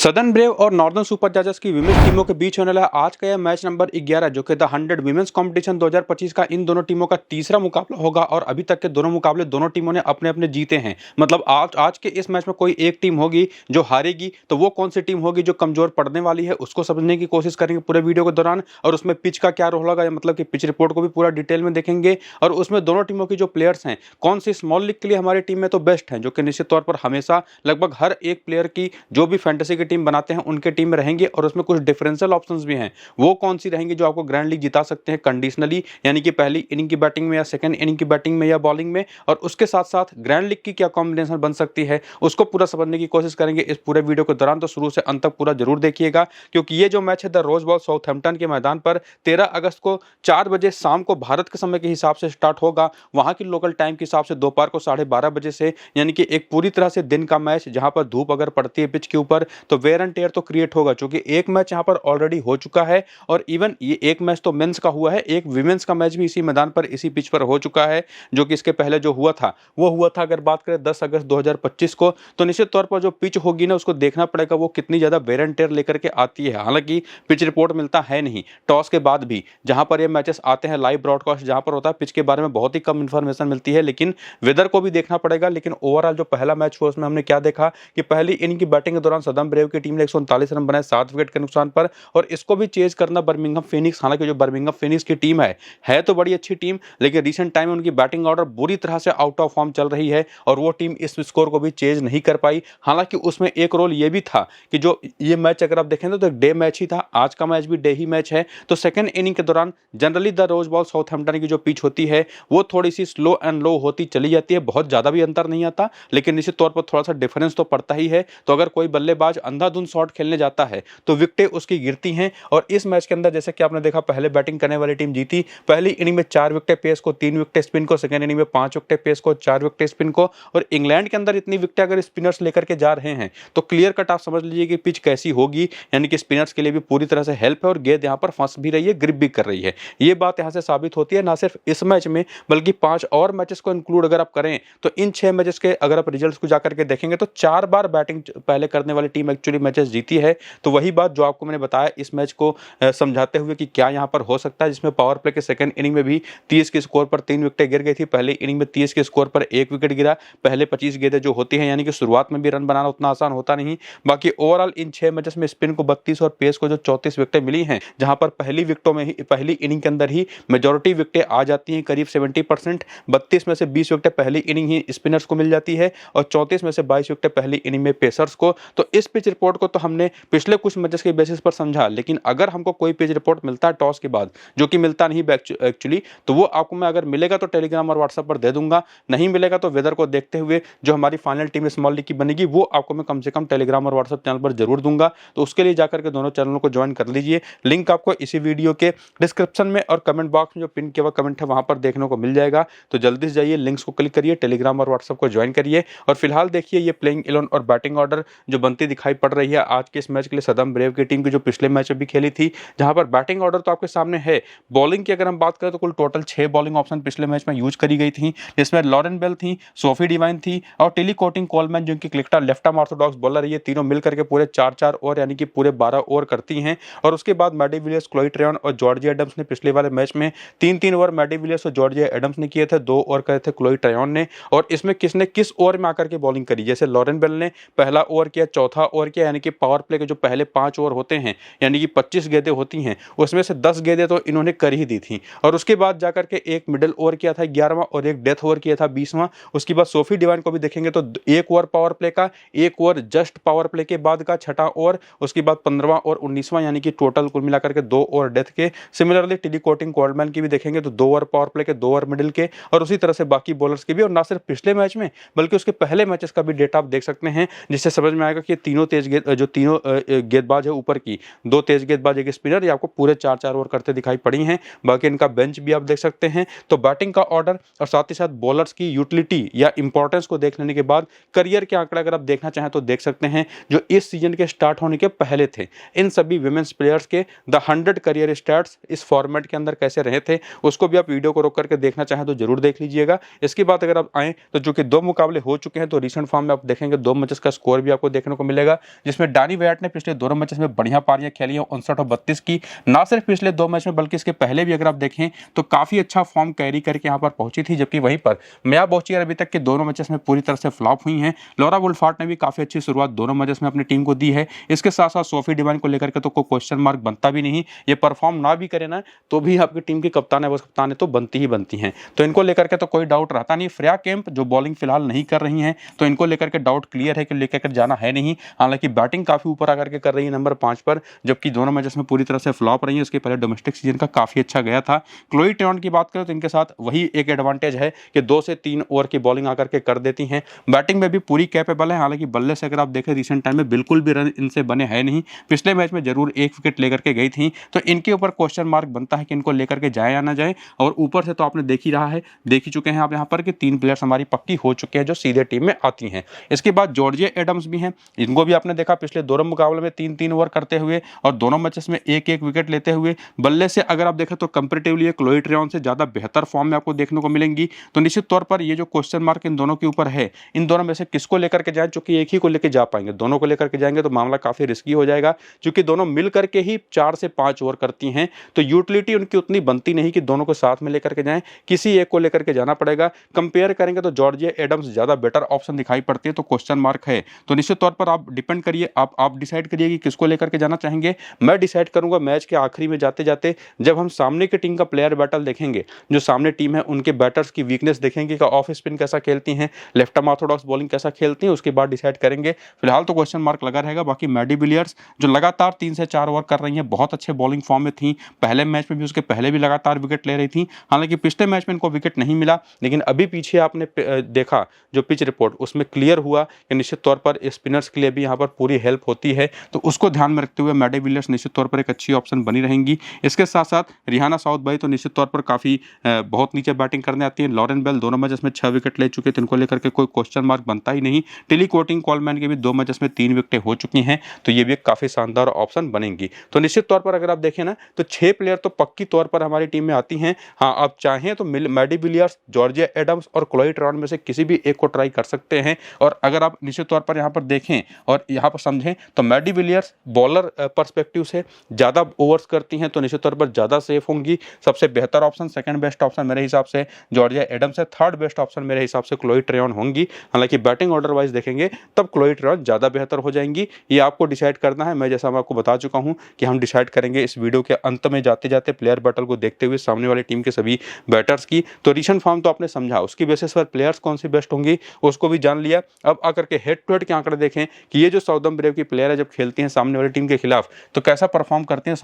Southern brave और northern Superchargers की women's टीमों के बीच होने वाला आज का यह मैच नंबर 11 जो कि द 100 विमेंस कंपटीशन 2025 का इन दोनों टीमों का तीसरा मुकाबला होगा। और अभी तक के दोनों मुकाबले दोनों टीमों ने अपने अपने जीते हैं। मतलब आज के इस मैच में कोई एक टीम होगी जो हारेगी, तो वो कौन सी टीम होगी जो कमजोर पड़ने वाली है उसको समझने की कोशिश करेंगे पूरे वीडियो के दौरान। और उसमें पिच का क्या रोल होगा, मतलब कि पिच रिपोर्ट को भी पूरा डिटेल में देखेंगे। और उसमें दोनों टीमों की जो प्लेयर्स हैं कौन सी स्मॉल लीग के लिए हमारी टीम में तो बेस्ट हैं, जो कि निश्चित तौर पर हमेशा लगभग हर एक प्लेयर की जो भी फैंटेसी की टीम बनाते हैं उनके टीम में रहेंगे। और उसमें कुछ डिफरेंशियल ऑप्शंस भी हैं, वो कौन सी रहेंगी जो आपको ग्रैंड लीग जिता सकते हैं कंडीशनली, यानी कि पहली इनिंग की बैटिंग में या सेकंड इनिंग की बैटिंग में या बॉलिंग में। और उसके साथ साथ ग्रैंड लीग की क्या कॉम्बिनेशन बन सकती है उसको पूरा समझने की कोशिश करेंगे इस पूरे वीडियो के दौरान। तो शुरू से अंत तक पूरा जरूर देखिएगा, क्योंकि ये जो मैच है द रोज बॉल साउथहैम्पटन के मैदान पर 13 अगस्त को 4 बजे शाम को भारत के समय के हिसाब से स्टार्ट होगा। वहां की लोकल टाइम के हिसाब से दोपहर को 12:30 बजे से, यानी कि एक पूरी तरह से दिन का मैच जहां पर धूप अगर पड़ती है पिच के ऊपर तो वेयर एंड टेयर तो क्रिएट होगा, क्योंकि एक मैच यहां पर ऑलरेडी हो चुका है। और इवन ये एक मैच तो मेंस का हुआ है, एक विमेंस का मैच भी इसी मैदान पर इसी पिच पर हो चुका है, जो कि इसके पहले जो हुआ था वो हुआ था अगर बात करें 10 अगस्त 2025 को। तो निश्चित तौर पर जो पिच होगी ना उसको देखना पड़ेगा वो कितनी ज्यादा वेयर एंड टेयर लेकर के आती है। हालांकि पिच रिपोर्ट मिलता है नहीं टॉस के बाद भी, जहां पर ये मैचेस आते हैं लाइव ब्रॉडकास्ट जहां पर होता है, पिच के बारे में बहुत ही कम इंफॉर्मेशन मिलती है, लेकिन वेदर को भी देखना पड़ेगा। लेकिन ओवरऑल जो पहला मैच हुआ उसमें हमने क्या देखा कि पहली इनिंग की बैटिंग के दौरान सदर्न ब्रेव की टीम ने 139 रन बनाए 7 विकेट के नुकसान पर। और इसको भी चेज करना बर्मिंघम फीनिक्स, हालांकि जो बर्मिंघम फीनिक्स की टीम है तो बड़ी अच्छी टीम, लेकिन रिसेंट टाइम में उनकी बैटिंग ऑर्डर बुरी तरह से आउट ऑफ फॉर्म चल रही है और वो टीम इस स्कोर को भी चेज नहीं कर पाई। हालांकि उसमें एक रोल ये भी था कि जो ये मैच अगर आप देखें तो एक डे मैच ही था, आज का मैच भी डे ही मैच है। तो सेकंड इनिंग के दौरान generally the rose bowl Southampton की जो पिच होती है वो थोड़ी सी स्लो एंड लो होती चली जाती है, बहुत ज्यादा भी अंतर नहीं आता, लेकिन निश्चित तौर पर थोड़ा सा डिफरेंस तो पड़ता ही है। तो अगर कोई बल्लेबाज अंधाधुंध शॉट खेलने जाता है तो विकेटें उसकी गिरती हैं। और इस मैच के अंदर जैसे कि आपने देखा पहले बैटिंग करने वाली टीम जीती, पहली इनिंग में 4 विकेटें पेस को, 3 विकेटें स्पिन को, सेकंड इनिंग में 5 विकेटें पेस को, 4 विकेटें स्पिन को। और इंग्लैंड के अंदर इतनी विकेटें अगर स्पिनर्स लेकर के जा रहे हैं तो क्लियर कट आप समझ लीजिए कि पिच कैसी होगी, यानी कि स्पिनर्स के लिए भी पूरी तरह से हेल्प है और गेंद यहां पर फंस भी रही है, ग्रिप भी कर रही है। ये बात यहां से साबित होती है ना सिर्फ इस मैच में बल्कि 5 और मैचेस को इंक्लूड अगर आप करें तो इन 6 मैचेस के अगर आप रिजल्ट्स को जाकर के देखेंगे तो 4 बार बैटिंग पहले करने वाली टीम एक्चुअली मैचेस जीती है। तो वही बात जो आपको मैंने बताया इस मैच को समझाते हुए कि क्या यहां पर हो सकता है, जिसमें पावर प्ले के सेकंड इनिंग में भी 30 के स्कोर पर 3 विकेटें गिर गई थी, पहली इनिंग में 30 के स्कोर पर 1 विकेट गिरा। पहले 25 गेंदें जो होती हैं, यानी कि शुरुआत में भी रन बनाना उतना आसान होता नहीं। बाकी ओवरऑल इन 6 मैचेस में स्पिन को 32 और पेस को जो 34 विकेटें मिली हैं, जहां पर पहली विकेटों में ही पहली इनिंग के अंदर ही मेजॉरिटी विकेटें आ जाती हैं, करीब 70%। 32 में से 20 विकेटें पहली इनिंग ही स्पिनर्स को मिल जाती है और 34 में से 22 विकेटें पहली इनिंग में पेसर्स को। तो इस पिच रिपोर्ट को तो हमने पिछले कुछ मैचेस के बेसिस पर समझा, लेकिन अगर हमको कोई पिच रिपोर्ट मिलता है टॉस के बाद, जो कि मिलता नहीं एक्चुअली, तो वो आपको मैं अगर मिलेगा तो टेलीग्राम और व्हाट्सएप पर दे दूंगा, नहीं मिलेगा तो वेदर को देखते हुए जो हमारी फाइनल टीम स्मॉल लीग की बनेगी वो आपको मैं कम से कम टेलीग्राम और व्हाट्सएप चैनल पर जरूर दूंगा। तो उसके लिए जाकर के दोनों चैनलों को ज्वाइन कर लीजिए, लिंक आपको इसी वीडियो के डिस्क्रिप्शन में और कमेंट बॉक्स में जो पिन किया हुआ कमेंट है वहां पर देखने को मिल जाएगा। तो जल्दी से जाइए, लिंक्स को क्लिक करिए, टेलीग्राम और व्हाट्सएप को ज्वाइन करिए। और फिलहाल देखिए ये प्लेइंग 11 और बैटिंग ऑर्डर जो बनती दिखाई पड़ रही है आज के इस मैच के लिए सदर्न ब्रेव की टीम की जो पिछले मैच में भी खेली थी, जहां पर बैटिंग ऑर्डर तो आपके सामने है। बॉलिंग की अगर हम बात करें तो कुल टोटल 6 बॉलिंग ऑप्शन पिछले मैच में यूज करी गई थी, जिसमें लॉरेन बेल थी, सोफी डिवाइन थी और टेली कोटिंग कोलमैन जिनकी क्लिकटा लेफ्ट आर्म ऑर्थोडॉक्स बॉलर है। ये तीनों मिलकर के पूरे 4-4 ओवर यानी कि पूरे 12 ओवर करती हैं। और उसके बाद मैडी विलियर्स, क्लोई ट्रेयन और जॉर्जिया एडम्स ने पिछले वाले मैच में 3-3 ओवर मैडी विलियर्स और जॉर्जिया एडम्स ने किए थे, 2 ओवर करे थे क्लोई ट्रेयन ने। और इसमें किसने किस ओवर में आकर के बॉलिंग करी, जैसे लॉरेन बेल ने पहला ओवर किया, चौथा ओवर किया, यानी कि पावर प्ले के जो पहले 5 ओवर होते हैं यानी कि 25 गेंदें होती हैं उसमें से 10 गेंदें तो इन्होंने कर ही दी थी। और उसके बाद जाकर के एक मिडिल ओवर किया था 11वां और एक डेथ ओवर किया था 20वां। उसके बाद सोफी डिवाइन को भी देखेंगे तो 1 ओवर पावर प्ले का, 1 ओवर जस्ट पावर प्ले के बाद का छठा ओवर, उसके बाद 15वां और 19वां, यानी कि टोटल कुल मिलाकर के 2 ओवर डेथ के। सिमिलरली टेली कोटिंग कोलमैन की भी देखेंगे तो 2 ओवर पावर प्ले के, 2 ओवर मिडिल के और उसी तरह से बाकी बॉलर्स के भी। और ना सिर्फ पिछले मैच में बल्कि उसके पहले मैचेस का भी डेटा आप देख सकते हैं, जिससे समझ में आएगा कि तीनों तेज गेंदबाज है ऊपर की, 2 तेज गेंदबाज एक स्पिनर, ये आपको पूरे 4-4 ओवर करते दिखाई पड़ी हैं। बाकी इनका बेंच भी आप देख सकते हैं। तो बैटिंग का ऑर्डर और साथ ही साथ बॉलर्स की यूटिलिटी या इंपॉर्टेंस को देख लेने के बाद करियर के आंकड़े अगर आप देखना चाहें तो देख सकते हैं जो इस सीजन के स्टार्ट होने के पहले थे। इन सभी विमेंस प्लेयर्स के द 100 करियर स्टार्ट्स इस फॉर्मेट के अंदर कैसे रहे थे उसको भी आप वीडियो को रोक करके देखना चाहें तो जरूर देख लीजिएगा। इसके बाद अगर आप आए तो जो कि 2 मुकाबले हो चुके हैं तो रिसेंट फॉर्म में आप देखेंगे 2 मैचेस का स्कोर भी आपको देखने को मिलेगा। जिसमें डैनी वेट ने पिछले दोनों मैचेस में बढ़िया पारियां खेली हैं, 59 और 32 की। ना सिर्फ पिछले 2 मैच में बल्कि इसके पहले भी अगर आप देखें तो काफी अच्छा फॉर्म कैरी करके यहां पर पहुंची थी। जबकि वहीं पर मिया बॉचियर अभी तक के दोनों मैचेस में पूरी तरह से फ्लॉप हुई हैं। लॉरा वुल्फार्ट ने भी काफी अच्छी शुरुआत दोनों मैचेस में अपनी टीम को दी है। इसके साथ साथ सोफी डिवाइन को लेकर के तो कोई क्वेश्चन मार्क बनता भी नहीं, ये परफॉर्म ना भी करे ना तो भी आपकी टीम की कप्तान है वो कप्तान है तो बनती ही बनती हैं, तो इनको लेकर के तो कोई डाउट रहता नहीं। फ्रेया केम्प जो बॉलिंग फिलहाल नहीं कर रही हैं तो इनको लेकर के डाउट क्लियर है कि लेकर के जाना है नहीं। हालांकि बैटिंग काफी ऊपर आकर के कर रही है नंबर 5 पर, जबकि दोनों मैचेस में पूरी तरह से फ्लॉप रही है। उसके पहले डोमेस्टिक सीजन का काफी अच्छा गया था। क्लोई टेरॉन की बात करें तो इनके साथ वही एक एडवांटेज है कि 2 से 3 ओवर की बॉलिंग आकर के कर देती हैं। बैटिंग में भी पूरी कैपेबल है। हालांकि बल्ले से अगर आप देखें रिसेंट टाइम में बिल्कुल भी रन इनसे बने हैं नहीं। पिछले मैच में जरूर 1 विकेट लेकर के गई थी, तो इनके ऊपर क्वेश्चन मार्क बनता है कि इनको लेकर के जाए या ना जाए। और ऊपर से तो आपने देख ही रहा है, देख ही चुके हैं आप यहाँ पर कि 3 प्लेयर्स हमारी पक्की हो चुके हैं जो सीधे टीम में आती हैं। इसके बाद जॉर्जिया एडम्स भी हैं, इनको भी आपने देखा पिछले दोनों मुकाबले में 3-3 ओवर करते हुए और दोनों मैचेस में 1-1 विकेट लेते हुए। बल्ले से अगर आप देखें तो कंपैरेटिवली क्लोई टेरॉन से ज्यादा बेहतर फॉर्म में आपको देखने को मिलेंगी। तो निश्चित तौर पर ये जो क्वेश्चन मार्क इन दोनों के ऊपर है, इन दोनों में से किसको लेकर के जाएं, चूंकि एक ही को लेकर जा पाएंगे, दोनों को लेकर के जाएंगे तो मामला काफी रिस्की हो जाएगा। क्योंकि दोनों मिल करके ही 4 से 5 ओवर करती हैं, तो यूटिलिटी उनकी उतनी बनती नहीं कि दोनों को साथ में लेकर के जाएं, किसी एक को लेकर के जाना पड़ेगा। कंपेयर करेंगे तो जॉर्जिया एडम्स ज्यादा बेटर ऑप्शन दिखाई पड़ती है, तो क्वेश्चन मार्क है। तो निश्चित तौर पर आप डिपेंड करिए, आप डिसाइड करिए कि किसको लेकर के जाना चाहेंगे। मैं डिसाइड करूंगा मैच के आखिरी में जाते जाते, जब हम सामने की टीम का प्लेयर बैटल देखेंगे, जो सामने टीम है उनके बैटर्स की वीकनेस देखेंगे कि ऑफ स्पिन कैसा खेलती हैं, लेफ्ट आर्म ऑर्थोडॉक्स बॉलिंग कैसा खेलती हैं, उसके बाद डिसाइड करेंगे। फिलहाल तो क्वेश्चन मार्क लगा रहेगा। बाकी मैडी विलियर्स जो लगातार 3 से 4 ओवर कर रही हैं, बहुत अच्छे बॉलिंग फॉर्म में थी। पहले मैच में भी उसके पहले भी लगातार विकेट ले रही थी। हालांकि पिछले मैच में इनको विकेट नहीं मिला, लेकिन अभी पीछे आपने देखा जो पिच रिपोर्ट, उसमें क्लियर हुआ कि निश्चित तौर पर स्पिनर्स के लिए भी यहाँ पर पूरी हेल्प होती है। तो उसको ध्यान में रखते हुए मैडी विलियर्स निश्चित तौर पर एक अच्छी ऑप्शन बनी रहेंगी। इसके साथ साथ रिहाना साउथ भाई तो निश्चित तौर पर काफी बहुत नीचे बैटिंग करने आती है। लॉरेन बेल दोनों मैचेस में 6 विकेट ले चुके थे, इनको लेकर के कोई क्वेश्चन मार्क बनता ही नहीं। टिली कोटिंग कॉलमैन के भी 2 मैचेस में 3 विकेटें हो चुकी हैं, तो ये भी एक काफी शानदार ऑप्शन बनेंगी। तो निश्चित तौर पर अगर आप देखें ना तो 6 प्लेयर तो पक्की तौर पर हमारी टीम में आती हैं। हाँ, आप चाहें तो मैडी विलियर्स, जॉर्जिया एडम्स और क्लोई टेरॉन में से किसी भी एक को ट्राई कर सकते हैं। और अगर आप निश्चित तौर पर यहाँ पर देखें और यहाँ पर समझें तो मैडी विलियर्स बॉलर पर्सपेक्टिव से ज्यादा ओवर्स करती हैं, तो निश्चित तौर पर ज्यादा सेफ होंगी। सबसे बेहतर ऑप्शन, सेकंड बेस्ट ऑप्शन मेरे हिसाब से जॉर्जिया एडम्स है। थर्ड बेस्ट ऑप्शन मेरे हिसाब से क्लोई टेरॉन होंगी। हालांकि बैटिंग ऑर्डर वाइज देखेंगे तब क्लोई टेरॉन ज्यादा बेहतर हो जाएंगी। ये आपको डिसाइड करना है। मैं जैसा मैं आपको बता चुका हूं कि हम डिसाइड करेंगे इस वीडियो के अंत में जाते जाते प्लेयर बैटल को देखते हुए सामने वाली टीम के सभी बैटर्स की। तो रिसेंट फॉर्म तो आपने समझा, उसकी बेसिस पर प्लेयर्स कौन सी बेस्ट होंगी उसको भी जान लिया। अब आकर के हेड टू हेड के आंकड़े देखें कि ये जो साउदर्न ब्रेव की प्लेयर है जब खेलती हैं सामने वाली टीम के खिलाफ तो कैसा परफॉर्म करते हैं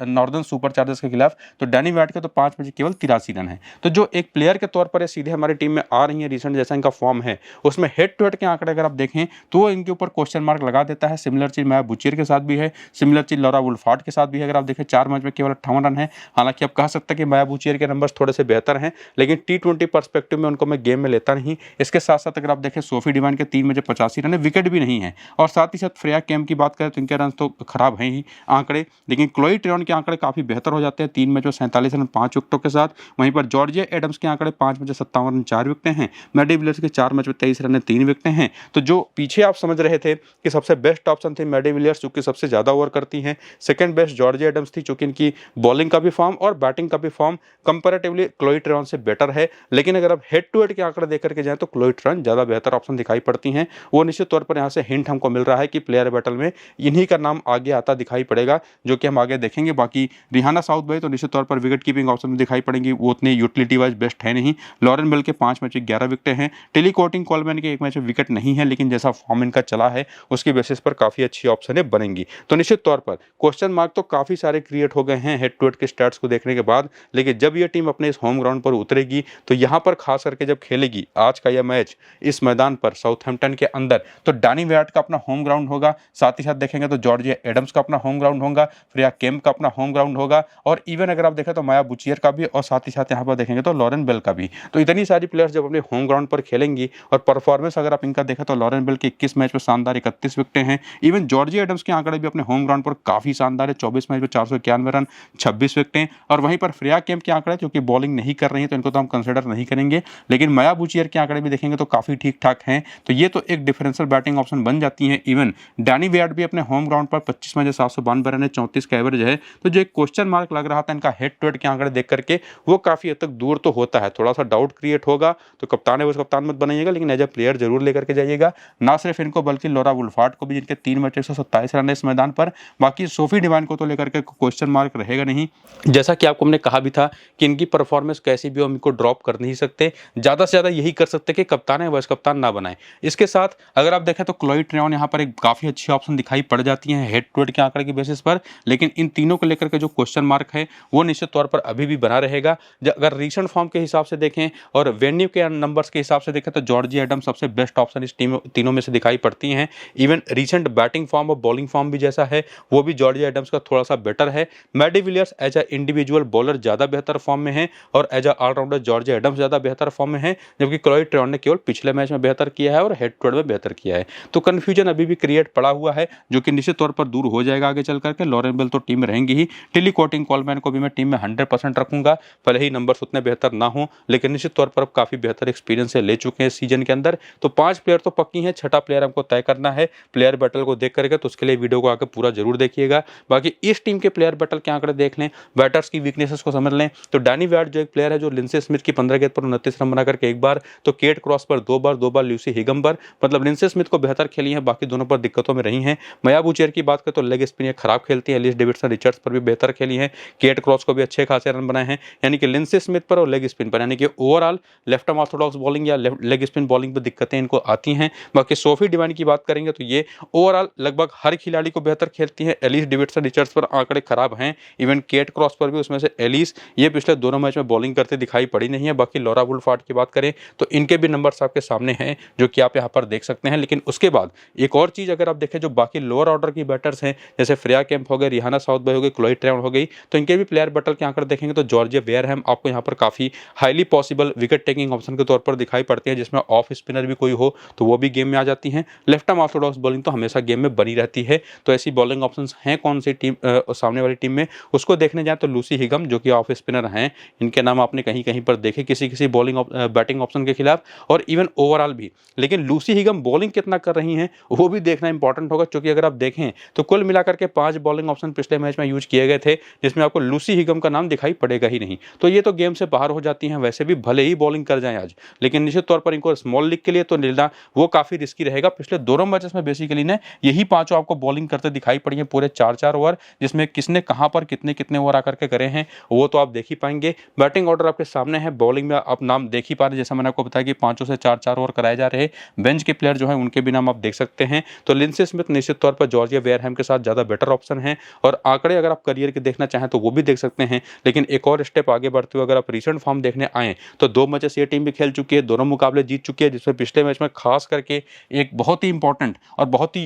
नॉर्दर्न सुपर चार्जर्स के खिलाफ। तो डैनी वेट के तो 5 मैच केवल 83 रन है। तो जो एक प्लेयर के तौर पर सीधे हमारी टीम में आ रही है रिसेंट जैसा इनका फॉर्म है, उसमें हेड टू हेड के आंकड़े अगर आप देखें तो इनके ऊपर क्वेश्चन मार्क लगा देता है। सिमिलर चीज मैया बुचियर के साथ भी है, सिमिलर चीज लॉरा वुल्फार्ट के साथ भी है। अगर आप देखें 4 मैच में केवल 58 रन है। हालांकि आप कह सकते हैं कि मैया बुचियर के नंबर्स थोड़े से बेहतर हैं, लेकिन T20 पर्सपेक्टिव में उनको मैं गेम में लेता नहीं। इसके साथ साथ अगर आप देखें सोफी डिवाइन के 3 मैच 85 रन है, विकेट भी नहीं है। और साथ ही साथ फ्रेया केम्प की बात करें तो इनके रन तो खराब हैं ही आंकड़े, लेकिन क्लोई टेरॉन के आंकड़े काफी बेहतर हो जाते हैं। 3 मैच में 47 रन 5 विकेटों के साथ। वहीं पर जॉर्जिया एडम्स के आंकड़े 5 मैच 57 रन 4 विकेटें हैं। मैडी विलियर्स के 4 मैच में 23 रन 3 विकेटें हैं। तो जो पीछे आप समझ रहे थे कि सबसे बेस्ट ऑप्शन थी मैडी विलियर्स, चूंकि सबसे ज्यादा ओवर करती हैं। सेकंड बेस्ट जॉर्जिया एडम्स थी, चूंकि इनकी बॉलिंग का भी फॉर्म और बैटिंग का भी फॉर्म कंपैरेटिवली क्लोई टेरॉन से बेटर है। लेकिन अगर आप हेड टू हेड के आंकड़े देख करके जाएं तो क्लोई टेरॉन ज्यादा बेहतर ऑप्शन दिखाई पड़ती हैं। वो निश्चित तौर पर यहाँ से हिंट हमको मिल रहा है कि प्लेयर बैटल में इन्हीं का नाम आगे आता दिखाई पड़ेगा, जो कि हम आगे देखेंगे। बाकी रिहाना साउथ भाई तो निश्चित तौर पर विकेट कीपिंग ऑप्शन में दिखाई पड़ेंगी, वो उतनी यूटिलिटी वाइज बेस्ट है नहीं। लॉरेन बेल के 5 मैच 11 विकेट हैं। टेली कोटिंग कॉलमैन के 1 मैच में विकेट नहीं है, लेकिन जैसा फॉर्म इनका चला है उसकी बेसिस पर काफी अच्छी ऑप्शनें बनेंगी। तो निश्चित तौर पर क्वेश्चन मार्क तो काफी सारे क्रिएट हो गए हैं हेड टू हेड के स्टैट्स को देखने के बाद। लेकिन जब ये टीम अपने इस होम ग्राउंड पर उतरेगी तो यहाँ पर खास करके जब खेलेगी आज का यह मैच इस मैदान पर साउथहैम्पटन के अंदर, तो डैनी वेट का अपना होम ग्राउंड होगा। साथ ही साथ देखेंगे तो जॉर्जिया एडम्स का अपना होम ग्राउंड होगा, फ्रेया केम्प का अपना होम ग्राउंड होगा, और इवन अगर आप देखें तो माया बुचियर का भी, और साथ ही साथ यहाँ पर देखेंगे तो लॉरेन बेल का भी। तो इतनी सारी प्लेयर्स जब अपने होम ग्राउंड पर खेलेंगी, और परफॉर्मेंस अगर आप इनका देखें तो लॉरेन बेल के 21 मैच में शानदार 31 विकेटें हैं। इवन जॉर्जिया एडम्स के आंकड़े भी अपने होम ग्राउंड पर काफी शानदार है, 24 मैच में 491 रन 26 विकेटें। और वहीं पर फ्रेया केम्प के आंकड़े, क्योंकि बॉलिंग नहीं कर रही है तो इनको तो हम कंसिडर नहीं करेंगे, लेकिन माया बुचियर के आंकड़े भी देखेंगे तो काफी ठीक ठाक हैं। तो ये तो एक डिफरेंशियल बैटिंग ऑप्शन बन जाती हैं। इवन डैनी वेयर्ड भी अपने होम ग्राउंड पर 25 मैच 792 रन है, 34 का एवरेज है। तो जो एक क्वेश्चन मार्क लग रहा था इनका हेड टू हेड के आंकड़े देख करके, वो काफी हद तक दूर तो होता है। थोड़ा सा डाउट क्रिएट होगा तो कप्तान है, वो कप्तान मत बनाइएगा, लेकिन एज ए प्लेयर जरूर लेकर के जाइएगा। ना सिर्फ इनको बल्कि लॉरा वुल्फार्ड को भी, जिनके 3 मैच 127 रन है इस मैदान पर। बाकी सोफी डिवाइन को तो लेकर के क्वेश्चन मार्क रहेगा नहीं। जैसा कि आपको हमने कहा भी था कि इनकी परफॉर्मेंस कैसी भी हो, हम इनको ड्रॉप कर नहीं सकते। ज्यादा से ज्यादा यही कर सकते कि कप्तान है वाइस कप्तान ना बनाए। इसके साथ अगर आप देखें तो क्लोई ट्रेवन यहाँ पर एक काफी अच्छी ऑप्शन दिखाई पड़ जाती है हेड टू हेड के आंकड़े की बेसिस पर। लेकिन इन तीनों को लेकर के जो क्वेश्चन मार्क है वो निश्चित तौर पर अभी भी बना रहेगा। अगर रीसेंट फॉर्म के हिसाब से देखें और वेन्यू के नंबर्स के हिसाब से देखें तो जॉर्जिया एडम्स सबसे बेस्ट ऑप्शन इस टीम तीनों में से दिखाई पड़ती हैं। इवन रीसेंट बैटिंग फॉर्म और बॉलिंग फॉर्म भी जैसा है वो भी जॉर्जिया एडम्स का थोड़ा सा बेटर है। Maddy Villiers as a individual bowler ज्यादा बेहतर फॉर्म में है और as a all rounder Georgia Adams ज्यादा बेहतर फॉर्म में है, जबकि क्लोई ट्रेवन ने केवल पिछले मैच में बेहतर किया है और हेड टू हेड में बेहतर किया है। तो कंफ्यूजन अभी भी क्रिएट पड़ा हुआ है, जो कि निश्चित तौर पर दूर हो जाएगा आगे चल करके। लॉरेन बेल तो टीम में रहेंगी ही। टिली कोटिंग कॉलमैन को भी मैं टीम में 100% रखूंगा, भले ही नंबर्स उतने बेहतर ना हो, लेकिन निश्चित तौर पर अब काफी बेहतर एक्सपीरियंस से ले चुके हैं इस सीजन के अंदर। तो 5 प्लेयर तो पक्की हैं, 6ठा प्लेयर हमको तय करना है प्लेयर बैटल को देख करके। तो उसके लिए वीडियो को आगे पूरा जरूर देखिएगा। बाकी इस टीम के प्लेयर बैटल के आंकड़े देख लें, बैटर्स की वीकनेसेस को समझ लें। तो डैनी वेयर्ड जो एक प्लेयर है जो लिंसे स्मिथ की 15 गेंद पर 29 रन बना करके एक बार, तो केट क्रॉस पर 2 बार ल्यूसी हिगम पर, मतलब लिंसे स्मिथ को बेहतर खेली है, बाकी दोनों पर दिक्कतों में रही हैं। मया बुचेर की बात करें तो लेग स्पिन खराब खेलती है। एलिस डेविडसन रिचर्ड्स पर भी बेहतर खेली है। केट क्रॉस को भी अच्छे खासे रन बनाए हैं, यानी कि लिंसे स्मिथ पर और लेग स्पिन पर, यानी कि overall left arm Orthodox bowling या लेग स्पिन बॉलिंग पर दिक्कतें इनको आती हैं। बाकी सोफी डिवाइन की बात करेंगे तो ये ओवरऑल लगभग हर खिलाड़ी को बेहतर खेलती है। एलिस डेविडसन रिचर्ड्स पर आंकड़े खराब हैं, इवन केट क्रॉस पर भी, उसमें से एलिस ये पिछले दोनों मैच में बॉलिंग करते दिखाई पड़ी नहीं है। बाकी लॉरा वुल्फार्ड की बात करें तो इनके भी नंबर्स आपके सामने हैं, जो कि आप यहाँ पर देख सकते हैं। लेकिन उसके बाद एक और चीज अगर आप देखें, जो बाकी लोअर ऑर्डर की बैटर्स हैं, जैसे फ्रेया केम्प हो गए, रिहाना साउथबे हो गई, क्लोई ट्रेवन हो गई, तो इनके भी प्लेयर बैटल के आंकड़े देखेंगे तो जॉर्जिया वेयरहैम आपको यहाँ पर काफी highly possible wicket taking option के तौर पर दिखाई पड़ती है, जिसमें ऑफ स्पिनर भी कोई हो तो वो भी गेम में आ जाती हैं। लेफ्ट आर्म ऑर्थोडॉक्स बॉलिंग तो हमेशा गेम में बनी रहती है। तो ऐसी बॉलिंग ऑप्शंस हैं कौन सी टीम सामने वाली टीम में, उसको देखने जाए तो लूसी हिगम जो कि ऑफ स्पिनर हैं, इनके नाम आपने कहीं कहीं पर देखे किसी बॉलिंग बैटिंग ऑप्शन के खिलाफ, और इवन ओवरऑल भी। लेकिन लूसी हिगम बॉलिंग कितना कर रही हैं वो भी देखना इंपॉर्टेंट होगा, क्योंकि अगर आप देखें तो कुल मिलाकर के 5 बॉलिंग ऑप्शन पिछले मैच में यूज किए गए थे, जिसमें आपको लूसी हिगम का नाम दिखाई पड़ेगा ही नहीं। तो ये तो गेम से बाहर हो जाती हैं वैसे भी, भले ही बॉलिंग कर जाएं आज, लेकिन निश्चित तौर पर इनको स्मॉल लीग के लिए तो मिलना वो काफी रिस्की रहेगा। पिछले दोनों मैचेस में बेसिकली ने यही पांचों आपको बॉलिंग करते दिखाई पड़ी है, पूरे 4-4 ओवर, जिसमें किसने कहां पर कितने कितने ओवर आकर के करे हैं वो तो आप देख ही पाएंगे। बैटिंग ऑर्डर आपके सामने है, बॉलिंग में आप नाम देख ही पा रहे हैं, जैसा मैंने आपको बताया कि 5 से 4-4 ओवर कराए जा रहे हैं। बेंच के प्लेयर जो है उनके भी नाम आप देख सकते हैं। तो लिंसे स्मिथ निश्चित तौर पर जॉर्जिया वेयरहैम के साथ ज्यादा बेटर ऑप्शन है, और आंकड़े अगर आप करियर के देखना चाहें तो वो भी देख सकते हैं। लेकिन एक और स्टेप आगे बढ़ते हुए अगर आप रिसेंट फॉर्म देखने आए तो 2 मैचेस ये टीम भी खेल चुकी है, दोनों मुकाबले जीत चुकी है, जिसमें पिछले मैच में खास करके एक बहुत ही इंपॉर्टेंट और बहुत ही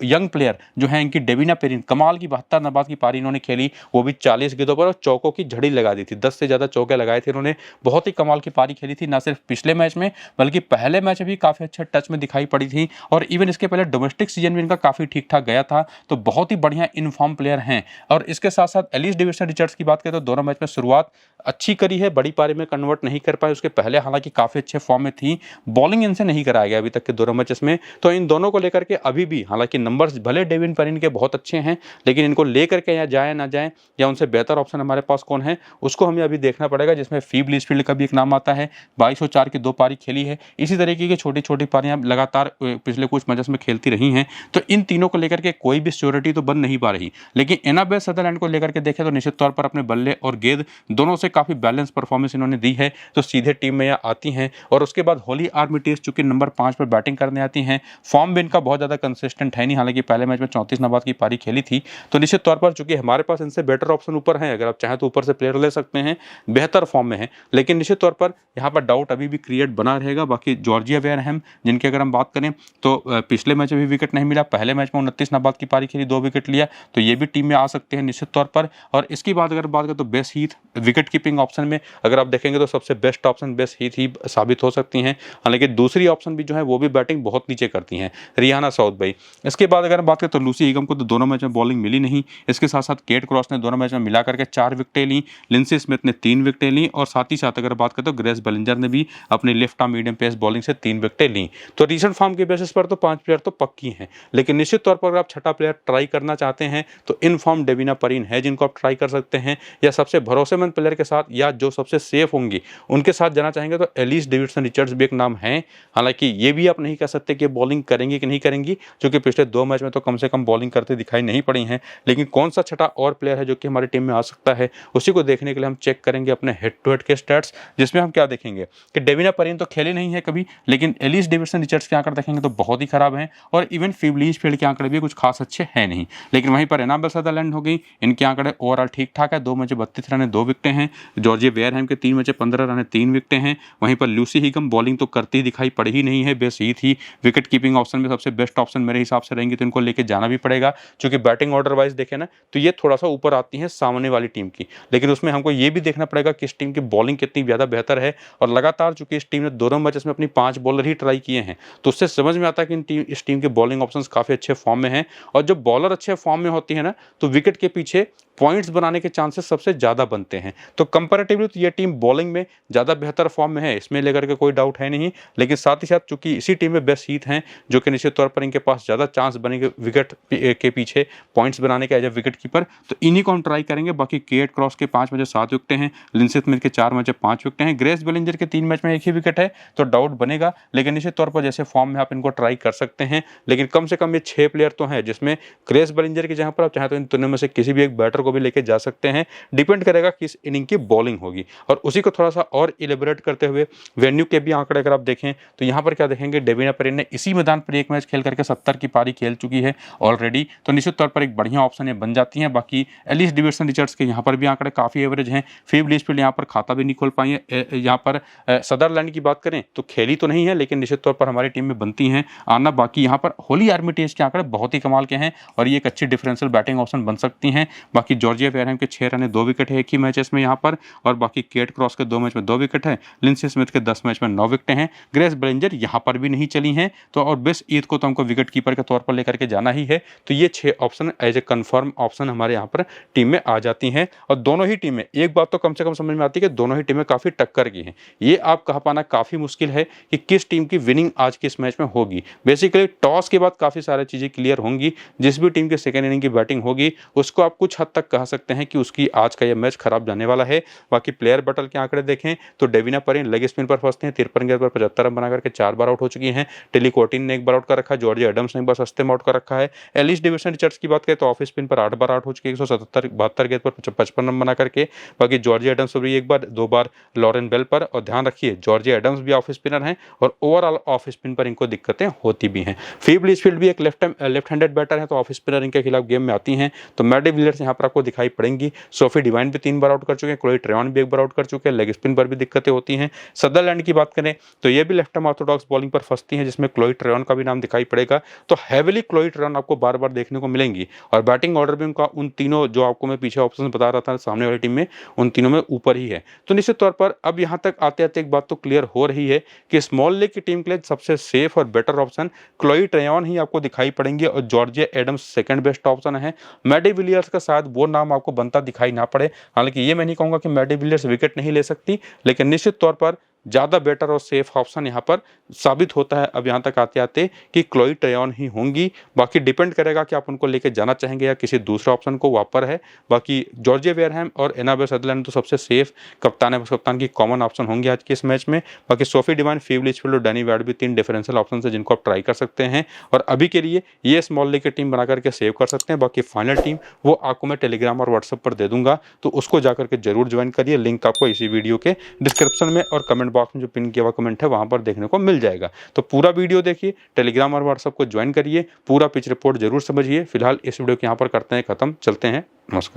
यंग प्लेयर जो है इनकी डेविना पेरिन, कमाल की 72 नबाद की पारी इन्होंने खेली, वो भी 40 गेंदों पर, और चौकों की झड़ी लगा दी थी। 10 से ज्यादा चौके लगाए थे इन्होंने, बहुत ही कमाल की पारी खेली थी, ना सिर्फ पिछले मैच में बल्कि पहले मैच में भी काफी अच्छे टच में दिखाई पड़ी थी, और इवन इसके पहले डोमेस्टिक सीजन में इनका काफी ठीक ठाक गया था। तो बहुत ही बढ़िया इनफॉर्म प्लेयर हैं। और इसके साथ साथ एलिस डेविडसन रिचर्ड्स की बात करें तो दोनों मैच में शुरुआत अच्छी करी है, बड़ी पारी में कन्वर्ट नहीं कर पाए, उसके पहले हालांकि काफी अच्छे फॉर्म में थी। बॉलिंग इनसे नहीं कराया गया अभी तक के दोनों मैचेस में। तो इन दोनों को लेकर के अभी भी हालांकि नंबर्स भले डेविन पेरिन के बहुत अच्छे हैं, लेकिन इनको लेकर के या जाए ना जाए या उनसे बेहतर ऑप्शन हमारे पास कौन है उसको हमें अभी देखना पड़ेगा, जिसमें फीब लिचफील्ड का भी एक नाम आता है। 2204 की 2 पारी खेली है, इसी तरीके की छोटी छोटी पारियां लगातार पिछले कुछ मैचेस में खेलती रही हैं। तो इन तीनों को लेकर के कोई भी श्योरिटी तो बन नहीं पा रही। लेकिन एनाबेल सदरलैंड को लेकर के देखें तो निश्चित तौर पर अपने बल्ले और गेंद दोनों से काफी बैलेंस परफॉर्मेंस इन्होंने दी है, तो सीधे टीम में आती हैं। और उसके बाद होली आर्मिटेज चूंकि नंबर 5 पर बैटिंग करने आती हैं, फॉर्म भी इनका बहुत ज्यादा कंसिस्टेंट है नहीं, हालांकि पहले मैच में 34 नबाद की पारी खेली थी। तो निश्चित तौर पर चूंकि हमारे पास इनसे बेटर ऑप्शन ऊपर है, अगर आप चाहें तो ऊपर से प्लेयर ले सकते हैं, बेहतर फॉर्म में है, लेकिन निश्चित तौर पर यहाँ पर डाउट अभी भी क्रिएट बना रहेगा। बाकी जॉर्जिया वेयरहैम जिनकी अगर हम बात करें तो पिछले मैच में भी विकेट नहीं मिला, पहले मैच में 29 नबाद की पारी खेली, 2 विकेट लिया, तो ये भी टीम में आ सकते हैं निश्चित तौर पर। और इसकी बात अगर बात करें तो base Heath wicket keeping option में अगर आप देखेंगे तो सबसे बेस्ट ऑप्शन बेस हीथ ही साबित हो सकती हैं। हालांकि दूसरी ऑप्शन भी जो है वो भी बैटिंग बहुत नीचे करती हैं, रिहाना साउथबे। इसके बाद अगर हम बात करें तो लूसी हिगम को तो दोनों मैच में बॉलिंग मिली नहीं। इसके साथ साथ केट क्रॉस ने दोनों मैच में मिला करके 4 विकेटें ली, लिंसे स्मिथ ने 3 विकेटें ली, और साथ ही साथ अगर बात करें तो ग्रेस बेलिंजर ने भी अपनी left arm medium pace bowling से 3 विकेटें ली। तो रीसेंट फॉर्म के बेसिस पर तो 5 5 प्लेयर तो पक्की हैं, लेकिन निश्चित तौर पर अगर आप छठा प्लेयर ट्राई करना चाहते हैं तो इन फॉर्म डेविना परीन है जिनको आप ट्राई कर सकते हैं, या सबसे भरोसेमंद प्लेयर के साथ या जो सबसे सेफ होंगी उनके साथ जाना चाहेंगे तो एलिस डेविडसन रिचर्ड्स भी एक नाम है। हालांकि ये भी आप नहीं कह सकते कि बॉलिंग करेंगी कि नहीं करेंगी, क्योंकि पिछले 2 मैच में तो कम से कम बॉलिंग करते दिखाई नहीं पड़ी हैं। लेकिन कौन सा छठा और प्लेयर है जो कि हमारी टीम में आ सकता है, उसी को देखने के लिए हम चेक करेंगे अपने हेड टू हेड के स्टैट्स, जिसमें हम क्या देखेंगे कि डेविना परीन तो खेले नहीं है कभी, लेकिन एलिस डेविडसन रिचर्ड्स के आंकड़े देखेंगे तो बहुत ही खराब हैं, और इवन फिब लीचफील्ड के आंकड़े भी कुछ खास अच्छे हैं नहीं। लेकिन वहीं पर एनाबेल सदरलैंड हो गई, इनके आंकड़े ओवरऑल ठीक ठाक है। 2 मैच 32 रन 2 विकेटें हैं। जॉर्जिया वेयरहैम के 3 मैच 15 रन 3 विकेटें हैं। वहीं पर लूसी हिगम बॉलिंग तो करती दिखाई पड़ ही नहीं है, बेस ये थी विकेट कीपिंग ऑप्शन में सबसे बेस्ट ऑप्शन मेरे हिसाब से रहेंगी, तो इनको लेके जाना भी पड़ेगा, क्योंकि बैटिंग ऑर्डर वाइज देखें ना तो ये थोड़ा सा ऊपर आती है सामने वाली टीम की। लेकिन उसमें हमको ये भी देखना पड़ेगा कि इस टीम की बॉलिंग कितनी ज़्यादा बेहतर है, और लगातार चूंकि इस टीम ने दोनों मैचेस में अपनी 5 बॉलर ही ट्राई किए हैं, तो उससे समझ में आता है कि इस टीम के बॉलिंग ऑप्शंस काफ़ी अच्छे फॉर्म में हैं। और जब बॉलर अच्छे फॉर्म में होती है ना, तो विकेट के पीछे पॉइंट्स बनाने के चांसेस सबसे ज़्यादा बनते हैं। तो कंपैरेटिवली तो ये टीम बॉलिंग में ज़्यादा बेहतर फॉर्म में है, इसमें लेकर के कोई डाउट है नहीं। लेकिन साथ ही साथ चूंकि इसी टीम में बेस्ट हीथ हैं, जो कि निश्चित तौर पर इनके पास ज़्यादा चांस बनेंगे विकेट के पीछे पॉइंट्स बनाने के एज ए विकेट कीपर, तो इन्हीं को हम ट्राई करेंगे। बाकी केट क्रॉस के 5 मैच 7 विकेटें हैं, लिंडसे स्मिथ के 4 मैच 5 विकेटें हैं, ग्रेस बेलिंजर के 3 मैच में 1 ही विकेट है, तो डाउट बनेगा। लेकिन निश्चित तौर पर जैसे फॉर्म में आप इनको ट्राई कर सकते हैं। लेकिन कम से कम ये 6 प्लेयर तो हैं, जिसमें ग्रेस बेलिंजर की जगह पर आप चाहें तो इन तीनों में से किसी भी एक बैटर को भी लेके जा सकते हैं। डिपेंड करेगा किस इनिंग की बॉलिंग होगी। और उसी को थोड़ा सा और इलेबोरेट करते हुए वेन्यू के भी आंकड़े अगर आप देखें तो यहाँ पर क्या देखेंगे, डेविना परीन ने इसी मैदान पर एक मैच खेल करके 70 की पारी खेल चुकी है ऑलरेडी, तो निश्चित तौर पर एक बढ़िया ऑप्शन ये बन जाती है। बाकी एलिस डेविडसन रिचर्ड्स के यहाँ पर भी आंकड़े काफी एवरेज हैं। फिब लीचफील्ड यहाँ पर खाता भी नहीं खोल पाई है। यहाँ पर सदरलैंड की बात करें तो खेली तो नहीं है, लेकिन निश्चित तौर पर हमारी टीम में बनती हैं आना। बाकी यहाँ पर होली आर्मिटेज के आंकड़े बहुत ही कमाल के हैं, और ये एक अच्छी डिफरेंशियल बैटिंग ऑप्शन बन सकती हैं। बाकी जॉर्जिया वेयरहैम के 6 रन 2 विकेट है एक ही मैचेस में यहाँ पर, और बाकी केट क्रॉस के 2 मैच में 2 विकेट है, लिंडसे स्मिथ के 10 मैच में 9 विकेटें हैं, ग्रेस बेलिंजर यहाँ पर भी नहीं चली हैं, तो और बेस ईद को तो हमको विकेट कीपर के तौर पर लेकर के जाना ही है। तो ये 6 option as a confirm option हमारे यहाँ पर टीम में आ जाती हैं। और दोनों ही टीमें, एक बात तो कम से कम समझ में आती है कि दोनों ही टीमें काफी टक्कर की हैं। ये आप कह पाना काफी मुश्किल है कि किस टीम की विनिंग आज के इस मैच में होगी। बेसिकली टॉस के बाद काफी सारी चीजें क्लियर होंगी। जिस भी टीम के सेकेंड इनिंग की बैटिंग होगी उसको आप कुछ हद तक कह सकते हैं कि उसकी आज का यह मैच खराब जाने वाला है। बाकी प्लेयर बैटल के आंकड़े देखें तो डेविना परीन लेग स्पिन पर फंसते हैं, 53 गेंद पर 75 रन बना करके 4 बार आउट हो चुकी हैं। टेली कोटिन ने 1 बार आउट कर रखा है, जॉर्जिया एडम्स ने 1 बार सस्ते में आउट कर रखा है। एलिस डेविडसन रिचर्ड्स की बात करें तो ऑफ स्पिन पर 8 बार आउट हो चुकी है, 172 गेंद पर 55 रन बना करके। बाकी जॉर्जिया एडम्स भी 1 बार 2 बार लॉरेन बेल पर, और ध्यान रखिए जॉर्जिया एडम्स भी ऑफ स्पिनर हैं, और ओवरऑल ऑफ स्पिन पर इनको दिक्कतें होती भी हैं। फिब लीचफील्ड भी एक लेफ्ट हैंडेड बैटर है, तो ऑफ स्पिनर इनके खिलाफ गेम में आती हैं, तो मैडी विलियर्स यहाँ पर आपको दिखाई पड़ेंगी। सोफी डिवाइन भी 3 बार आउट कर चुके हैं, क्लोई ट्रेवन भी 1 बार आउट कर चुके हैं, लेग स्पिन पर भी दिक्कतें होती हैं। सदरलैंड की बात करें तो ये भी लेफ्ट आर्म ऑर्थोडॉक्स बॉलिंग पर फंसती हैं, जिसमें क्लोई ट्रेवन का भी नाम दिखाई पड़ेगा। तो हैविली क्लोई ट्रेवन आपको बार बार देखने को मिलेंगी, और बैटिंग ऑर्डर भी उनका उन तीनों जो आपको मैं पीछे ऑप्शन बता रहा था सामने वाली टीम में, उन तीनों में ऊपर ही है। तो निश्चित तौर पर अब यहाँ तक आते आते एक बात तो क्लियर हो रही है कि स्मॉल लीग की टीम के लिए सबसे सेफ और बेटर ऑप्शन क्लोई ट्रेवन ही आपको दिखाई पड़ेंगे, और Georgia Adams second best option है। मैडी विलियर्स का शायद वो नाम आपको बनता दिखाई ना पड़े। हालांकि ये मैं नहीं कहूंगा कि मैडी विलियर्स विकेट नहीं ले सकती, लेकिन निश्चित तौर पर ज़्यादा बेटर और सेफ ऑप्शन यहाँ पर साबित होता है अब यहाँ तक आते आते कि क्लोई ट्रेवन ही होंगी। बाकी डिपेंड करेगा कि आप उनको लेके जाना चाहेंगे या किसी दूसरे ऑप्शन को वापर है। बाकी जॉर्जिया वेयरहैम और एनाबेल सदरलैंड तो सबसे सेफ कप्तान की कॉमन ऑप्शन होंगे आज के इस मैच में। बाकी सोफी डिवाइन, फिब लीचफील्ड और डैनी वैड भी 3 डिफरेंशियल ऑप्शन है जिनको आप ट्राई कर सकते हैं, और अभी के लिए ये स्मॉल लीग की टीम बना करके सेव कर सकते हैं। बाकी फाइनल टीम वो आपको मैं टेलीग्राम और व्हाट्सएप पर दे दूंगा, तो उसको जाकर के जरूर ज्वाइन करिए। लिंक आपको इसी वीडियो के डिस्क्रिप्शन में और कमेंट बॉक्स में जो पिन किया हुआ कमेंट है वहां पर देखने को मिल जाएगा। तो पूरा वीडियो देखिए, टेलीग्राम और व्हाट्सएप को ज्वाइन करिए, पूरा पिच रिपोर्ट जरूर समझिए। फिलहाल इस वीडियो को यहाँ पर करते हैं खत्म, चलते हैं, नमस्कार।